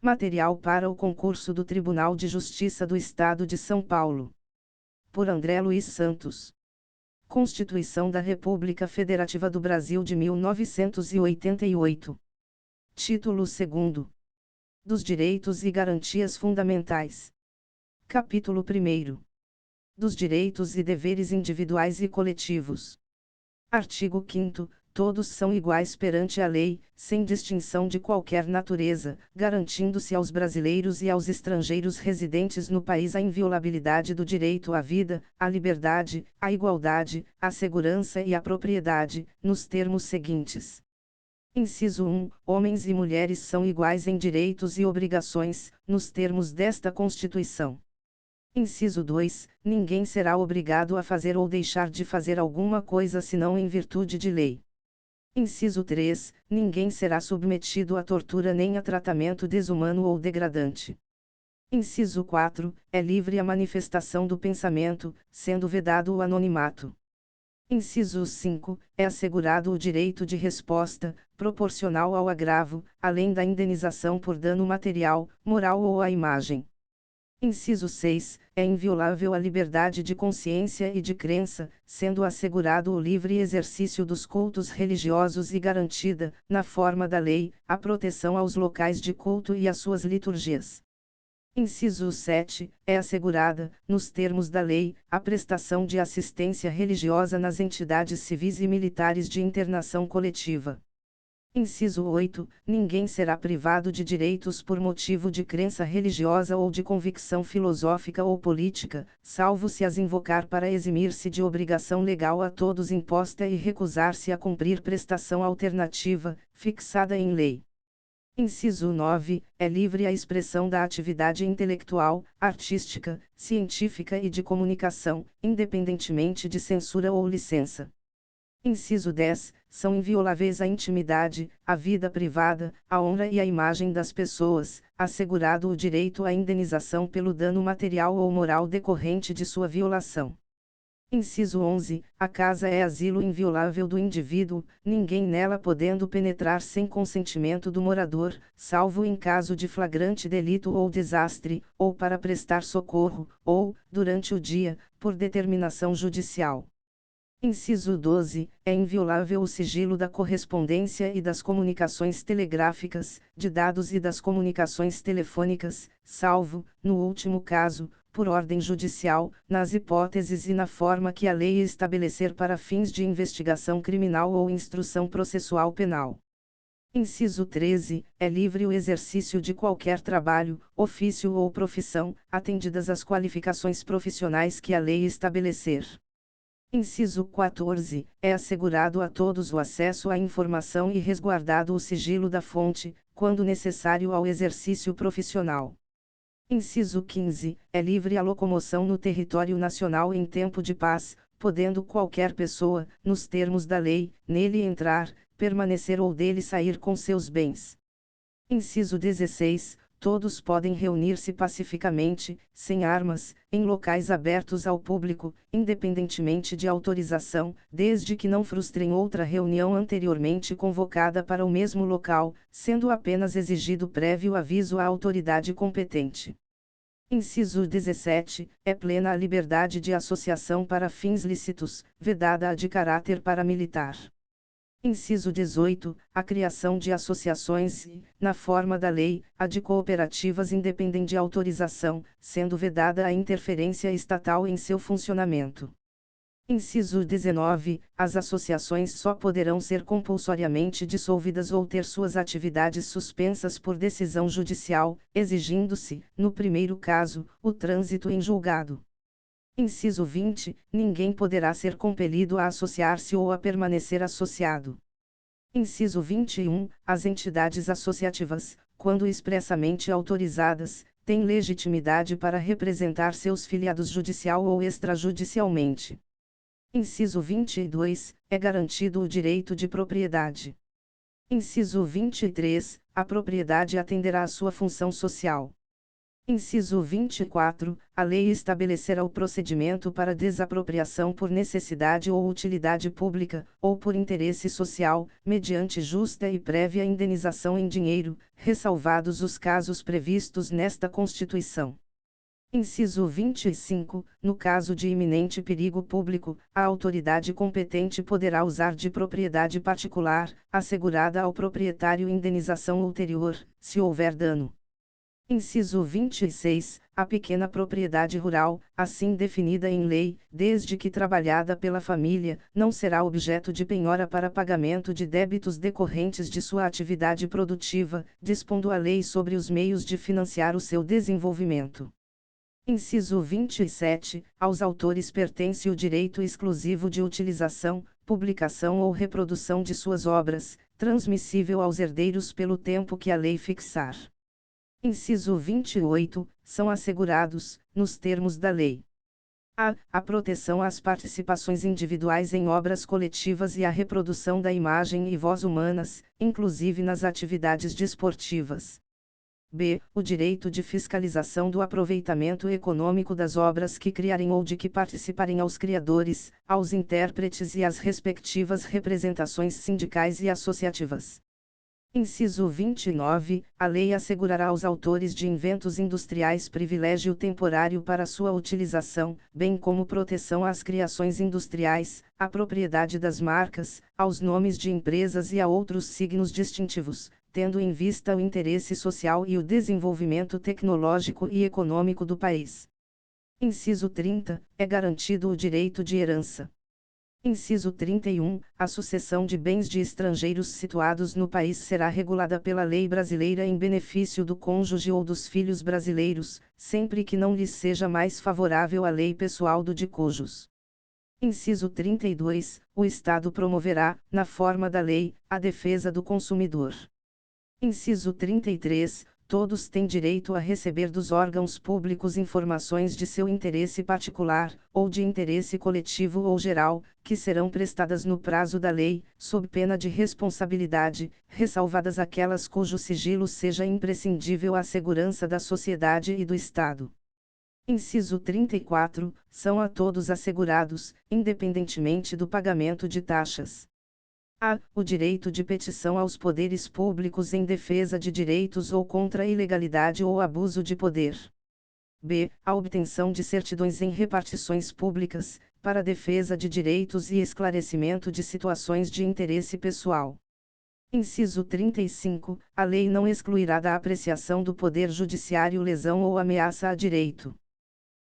Material para o concurso do Tribunal de Justiça do Estado de São Paulo. Por André Luiz Santos. Constituição da República Federativa do Brasil de 1988. Título 2º. Dos Direitos e Garantias Fundamentais. Capítulo 1º. Dos Direitos e Deveres Individuais e Coletivos. Artigo 5º. Todos são iguais perante a lei, sem distinção de qualquer natureza, garantindo-se aos brasileiros e aos estrangeiros residentes no país a inviolabilidade do direito à vida, à liberdade, à igualdade, à segurança e à propriedade, nos termos seguintes. Inciso 1. Homens e mulheres são iguais em direitos e obrigações, nos termos desta Constituição. Inciso 2. Ninguém será obrigado a fazer ou deixar de fazer alguma coisa senão em virtude de lei. Inciso 3. Ninguém será submetido a tortura nem a tratamento desumano ou degradante. Inciso 4. É livre a manifestação do pensamento, sendo vedado o anonimato. Inciso 5. É assegurado o direito de resposta, proporcional ao agravo, além da indenização por dano material, moral ou à imagem. Inciso 6. É inviolável a liberdade de consciência e de crença, sendo assegurado o livre exercício dos cultos religiosos e garantida, na forma da lei, a proteção aos locais de culto e às suas liturgias. Inciso 7. É assegurada, nos termos da lei, a prestação de assistência religiosa nas entidades civis e militares de internação coletiva. Inciso 8. Ninguém será privado de direitos por motivo de crença religiosa ou de convicção filosófica ou política, salvo se as invocar para eximir-se de obrigação legal a todos imposta e recusar-se a cumprir prestação alternativa, fixada em lei. Inciso 9. É livre a expressão da atividade intelectual, artística, científica e de comunicação, independentemente de censura ou licença. Inciso 10. São invioláveis a intimidade, a vida privada, a honra e a imagem das pessoas, assegurado o direito à indenização pelo dano material ou moral decorrente de sua violação. Inciso 11. A casa é asilo inviolável do indivíduo, ninguém nela podendo penetrar sem consentimento do morador, salvo em caso de flagrante delito ou desastre, ou para prestar socorro, ou, durante o dia, por determinação judicial. Inciso 12. É inviolável o sigilo da correspondência e das comunicações telegráficas, de dados e das comunicações telefônicas, salvo, no último caso, por ordem judicial, nas hipóteses e na forma que a lei estabelecer para fins de investigação criminal ou instrução processual penal. Inciso 13. É livre o exercício de qualquer trabalho, ofício ou profissão, atendidas as qualificações profissionais que a lei estabelecer. Inciso 14. É assegurado a todos o acesso à informação e resguardado o sigilo da fonte, quando necessário ao exercício profissional. Inciso 15. É livre a locomoção no território nacional em tempo de paz, podendo qualquer pessoa, nos termos da lei, nele entrar, permanecer ou dele sair com seus bens. Inciso 16. Todos podem reunir-se pacificamente, sem armas, em locais abertos ao público, independentemente de autorização, desde que não frustrem outra reunião anteriormente convocada para o mesmo local, sendo apenas exigido prévio aviso à autoridade competente. Inciso 17. É plena a liberdade de associação para fins lícitos, vedada a de caráter paramilitar. Inciso 18. A criação de associações e, na forma da lei, a de cooperativas independem de autorização, sendo vedada a interferência estatal em seu funcionamento. Inciso 19. As associações só poderão ser compulsoriamente dissolvidas ou ter suas atividades suspensas por decisão judicial, exigindo-se, no primeiro caso, o trânsito em julgado. Inciso 20. Ninguém poderá ser compelido a associar-se ou a permanecer associado. Inciso 21. As entidades associativas, quando expressamente autorizadas, têm legitimidade para representar seus filiados judicial ou extrajudicialmente. Inciso 22. É garantido o direito de propriedade. Inciso 23. A propriedade atenderá à sua função social. Inciso 24, a lei estabelecerá o procedimento para desapropriação por necessidade ou utilidade pública, ou por interesse social, mediante justa e prévia indenização em dinheiro, ressalvados os casos previstos nesta Constituição. Inciso 25, no caso de iminente perigo público, a autoridade competente poderá usar de propriedade particular, assegurada ao proprietário indenização ulterior, se houver dano. Inciso 26, a pequena propriedade rural, assim definida em lei, desde que trabalhada pela família, não será objeto de penhora para pagamento de débitos decorrentes de sua atividade produtiva, dispondo a lei sobre os meios de financiar o seu desenvolvimento. Inciso 27, aos autores pertence o direito exclusivo de utilização, publicação ou reprodução de suas obras, transmissível aos herdeiros pelo tempo que a lei fixar. Inciso 28, são assegurados, nos termos da lei, a proteção às participações individuais em obras coletivas e a reprodução da imagem e voz humanas, inclusive nas atividades desportivas. B. O direito de fiscalização do aproveitamento econômico das obras que criarem ou de que participarem aos criadores, aos intérpretes e às respectivas representações sindicais e associativas. Inciso 29, a lei assegurará aos autores de inventos industriais privilégio temporário para sua utilização, bem como proteção às criações industriais, à propriedade das marcas, aos nomes de empresas e a outros signos distintivos, tendo em vista o interesse social e o desenvolvimento tecnológico e econômico do país. Inciso 30, é garantido o direito de herança. Inciso 31, a sucessão de bens de estrangeiros situados no país será regulada pela lei brasileira em benefício do cônjuge ou dos filhos brasileiros, sempre que não lhes seja mais favorável a lei pessoal do de cujos. Inciso 32, o Estado promoverá, na forma da lei, a defesa do consumidor. Inciso 33, todos têm direito a receber dos órgãos públicos informações de seu interesse particular, ou de interesse coletivo ou geral, que serão prestadas no prazo da lei, sob pena de responsabilidade, ressalvadas aquelas cujo sigilo seja imprescindível à segurança da sociedade e do Estado. Inciso 34, são a todos assegurados, independentemente do pagamento de taxas. A. O direito de petição aos poderes públicos em defesa de direitos ou contra a ilegalidade ou abuso de poder. B. A obtenção de certidões em repartições públicas, para defesa de direitos e esclarecimento de situações de interesse pessoal. Inciso 35, a lei não excluirá da apreciação do Poder Judiciário lesão ou ameaça a direito.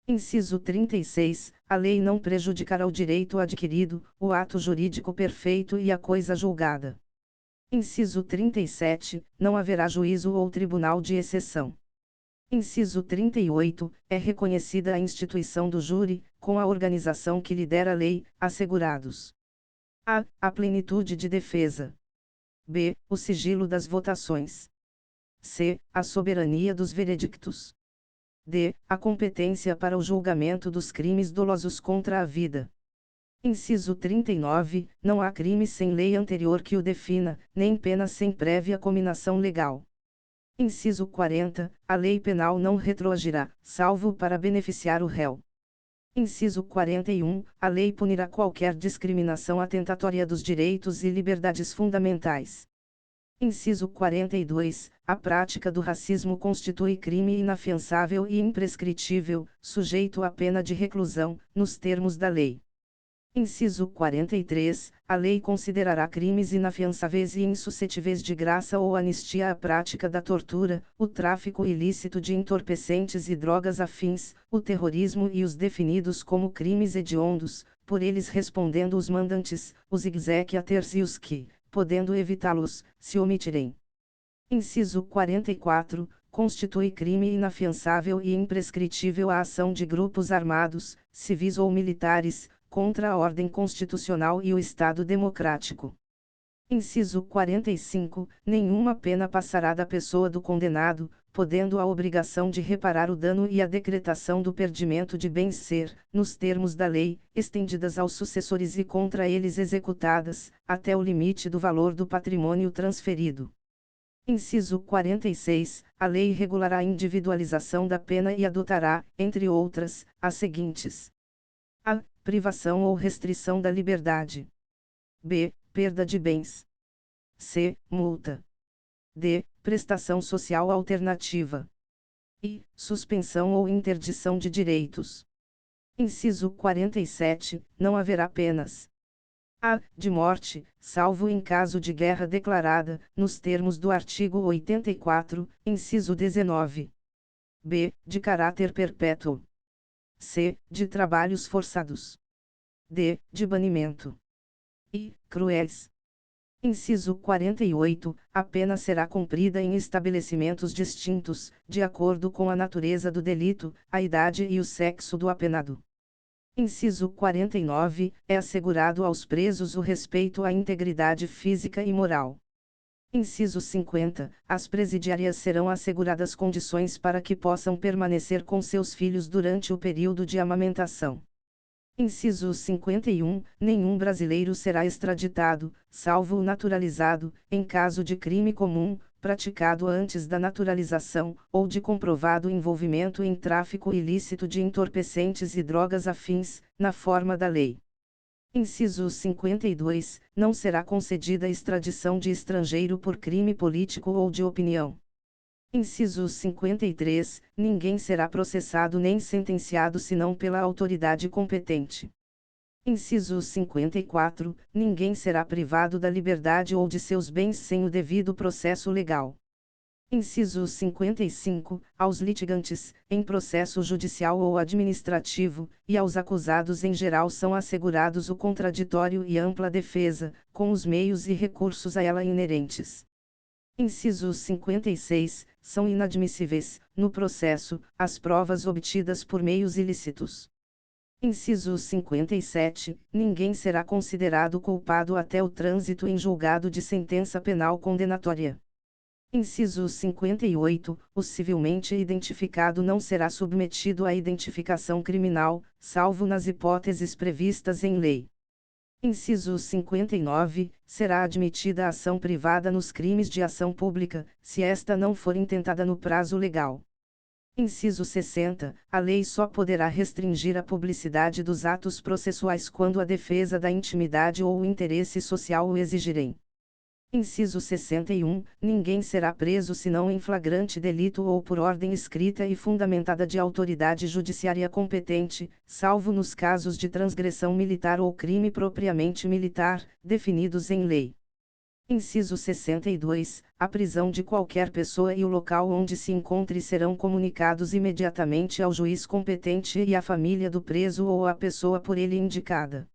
Inciso 36, a lei não prejudicará o direito adquirido, o ato jurídico perfeito e a coisa julgada. Inciso 37, não haverá juízo ou tribunal de exceção. Inciso 38, é reconhecida a instituição do júri, com a organização que lhe der a lei, assegurados. A. A plenitude de defesa. B. O sigilo das votações. C. A soberania dos veredictos. D. A competência para o julgamento dos crimes dolosos contra a vida. Inciso 39, não há crime sem lei anterior que o defina, nem pena sem prévia cominação legal. Inciso 40, a lei penal não retroagirá, salvo para beneficiar o réu. Inciso 41, a lei punirá qualquer discriminação atentatória dos direitos e liberdades fundamentais. Inciso 42, a prática do racismo constitui crime inafiançável e imprescritível, sujeito à pena de reclusão, nos termos da lei. Inciso 43, a lei considerará crimes inafiançáveis e insuscetíveis de graça ou anistia a prática da tortura, o tráfico ilícito de entorpecentes e drogas afins, o terrorismo e os definidos como crimes hediondos, por eles respondendo os mandantes, os exequaturs e os que, podendo evitá-los, se omitirem. Inciso 44, constitui crime inafiançável e imprescritível a ação de grupos armados, civis ou militares, contra a ordem constitucional e o Estado democrático. Inciso 45, nenhuma pena passará da pessoa do condenado, podendo a obrigação de reparar o dano e a decretação do perdimento de bens ser, nos termos da lei, estendidas aos sucessores e contra eles executadas, até o limite do valor do patrimônio transferido. Inciso 46. A lei regulará a individualização da pena e adotará, entre outras, as seguintes: a. Privação ou restrição da liberdade. b. Perda de bens. c. Multa. d. Prestação social alternativa. e. Suspensão ou interdição de direitos. Inciso 47. Não haverá penas: a. De morte, salvo em caso de guerra declarada, nos termos do artigo 84, inciso 19. b. De caráter perpétuo. c. De trabalhos forçados. d. De banimento. e. Cruéis. Inciso 48. A pena será cumprida em estabelecimentos distintos, de acordo com a natureza do delito, a idade e o sexo do apenado. Inciso 49. É assegurado aos presos o respeito à integridade física e moral. Inciso 50. As presidiárias serão asseguradas condições para que possam permanecer com seus filhos durante o período de amamentação. Inciso 51. Nenhum brasileiro será extraditado, salvo o naturalizado, em caso de crime comum, praticado antes da naturalização, ou de comprovado envolvimento em tráfico ilícito de entorpecentes e drogas afins, na forma da lei. Inciso 52. Não será concedida extradição de estrangeiro por crime político ou de opinião. Inciso 53. Ninguém será processado nem sentenciado senão pela autoridade competente. Inciso 54. Ninguém será privado da liberdade ou de seus bens sem o devido processo legal. Inciso 55. Aos litigantes, em processo judicial ou administrativo, e aos acusados em geral são assegurados o contraditório e ampla defesa, com os meios e recursos a ela inerentes. Inciso 56. São inadmissíveis, no processo, as provas obtidas por meios ilícitos. Inciso 57. Ninguém será considerado culpado até o trânsito em julgado de sentença penal condenatória. Inciso 58. O civilmente identificado não será submetido à identificação criminal, salvo nas hipóteses previstas em lei. Inciso 59. Será admitida a ação privada nos crimes de ação pública, se esta não for intentada no prazo legal. Inciso 60. A lei só poderá restringir a publicidade dos atos processuais quando a defesa da intimidade ou o interesse social o exigirem. Inciso 61. Ninguém será preso senão em flagrante delito ou por ordem escrita e fundamentada de autoridade judiciária competente, salvo nos casos de transgressão militar ou crime propriamente militar, definidos em lei. Inciso 62. A prisão de qualquer pessoa e o local onde se encontre serão comunicados imediatamente ao juiz competente e à família do preso ou à pessoa por ele indicada.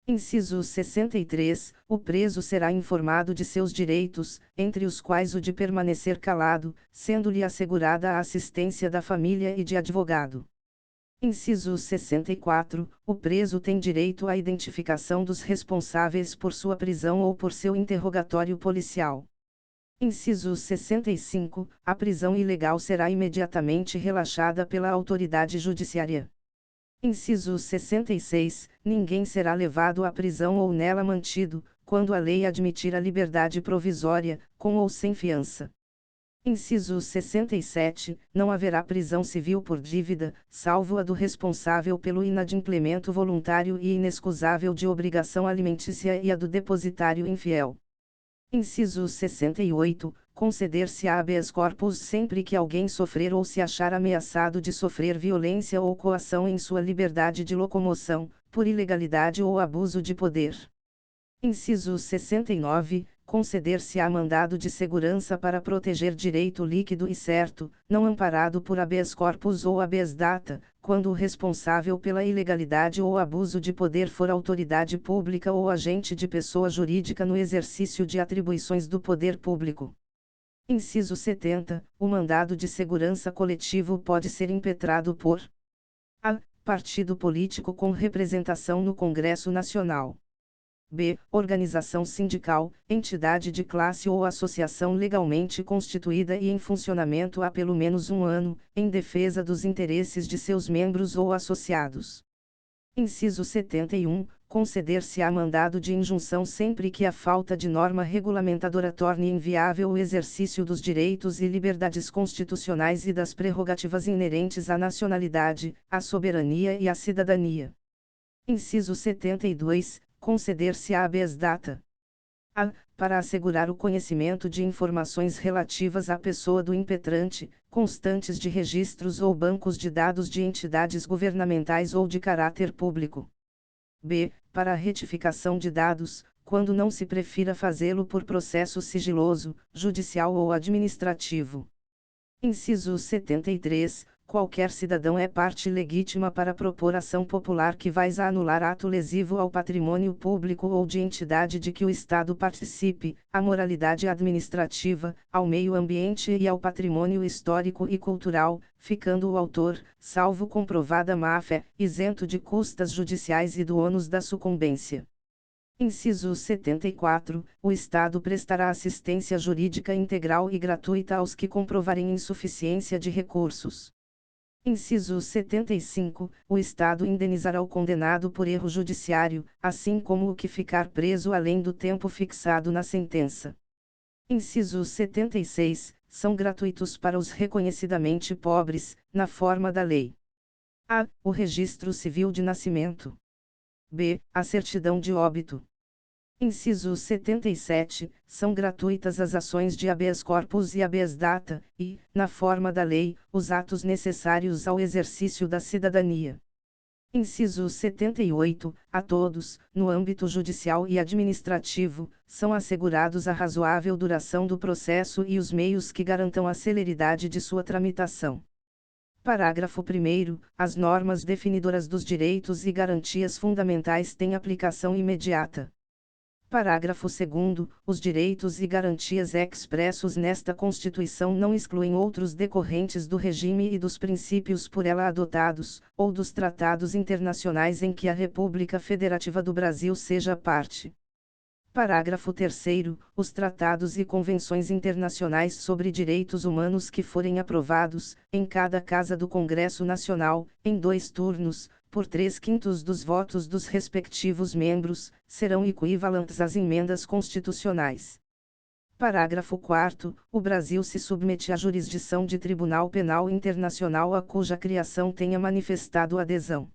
Inciso 63. O preso será informado de seus direitos, entre os quais o de permanecer calado, sendo-lhe assegurada a assistência da família e de advogado. Inciso 64. O preso tem direito à identificação dos responsáveis por sua prisão ou por seu interrogatório policial. Inciso 65. A prisão ilegal será imediatamente relaxada pela autoridade judiciária. Inciso 66. Ninguém será levado à prisão ou nela mantido, quando a lei admitir a liberdade provisória, com ou sem fiança. Inciso 67. Não haverá prisão civil por dívida, salvo a do responsável pelo inadimplemento voluntário e inexcusável de obrigação alimentícia e a do depositário infiel. Inciso 68. Conceder-se-á habeas corpus sempre que alguém sofrer ou se achar ameaçado de sofrer violência ou coação em sua liberdade de locomoção, por ilegalidade ou abuso de poder. Inciso 69. Conceder-se-á mandado de segurança para proteger direito líquido e certo, não amparado por habeas corpus ou habeas data, quando o responsável pela ilegalidade ou abuso de poder for autoridade pública ou agente de pessoa jurídica no exercício de atribuições do poder público. Inciso 70. O mandado de segurança coletivo pode ser impetrado por a. Partido político com representação no Congresso Nacional. b. Organização sindical, entidade de classe ou associação legalmente constituída e em funcionamento há pelo menos um ano, em defesa dos interesses de seus membros ou associados. Inciso 71. conceder-se-á mandado de injunção sempre que a falta de norma regulamentadora torne inviável o exercício dos direitos e liberdades constitucionais e das prerrogativas inerentes à nacionalidade, à soberania e à cidadania. Inciso 72, conceder-se-á habeas data. A. Para assegurar o conhecimento de informações relativas à pessoa do impetrante, constantes de registros ou bancos de dados de entidades governamentais ou de caráter público. B. Para a retificação de dados, quando não se prefira fazê-lo por processo sigiloso, judicial ou administrativo. Inciso 73. Qualquer cidadão é parte legítima para propor ação popular que visa a anular ato lesivo ao patrimônio público ou de entidade de que o Estado participe, à moralidade administrativa, ao meio ambiente e ao patrimônio histórico e cultural, ficando o autor, salvo comprovada má-fé, isento de custas judiciais e do ônus da sucumbência. Inciso 74. O Estado prestará assistência jurídica integral e gratuita aos que comprovarem insuficiência de recursos. Inciso 75. O Estado indenizará o condenado por erro judiciário, assim como o que ficar preso além do tempo fixado na sentença. Inciso 76. São gratuitos para os reconhecidamente pobres, na forma da lei. A. O registro civil de nascimento. B. A certidão de óbito. Inciso 77. São gratuitas as ações de habeas corpus e habeas data, e, na forma da lei, os atos necessários ao exercício da cidadania. Inciso 78. A todos, no âmbito judicial e administrativo, são assegurados a razoável duração do processo e os meios que garantam a celeridade de sua tramitação. Parágrafo 1º. As normas definidoras dos direitos e garantias fundamentais têm aplicação imediata. Parágrafo 2º. Os direitos e garantias expressos nesta Constituição não excluem outros decorrentes do regime e dos princípios por ela adotados, ou dos tratados internacionais em que a República Federativa do Brasil seja parte. Parágrafo 3º. Os tratados e convenções internacionais sobre direitos humanos que forem aprovados, em cada Casa do Congresso Nacional, em 2 turnos, por 3/5 dos votos dos respectivos membros, serão equivalentes às emendas constitucionais. Parágrafo 4º. O Brasil se submete à jurisdição de Tribunal Penal Internacional a cuja criação tenha manifestado adesão.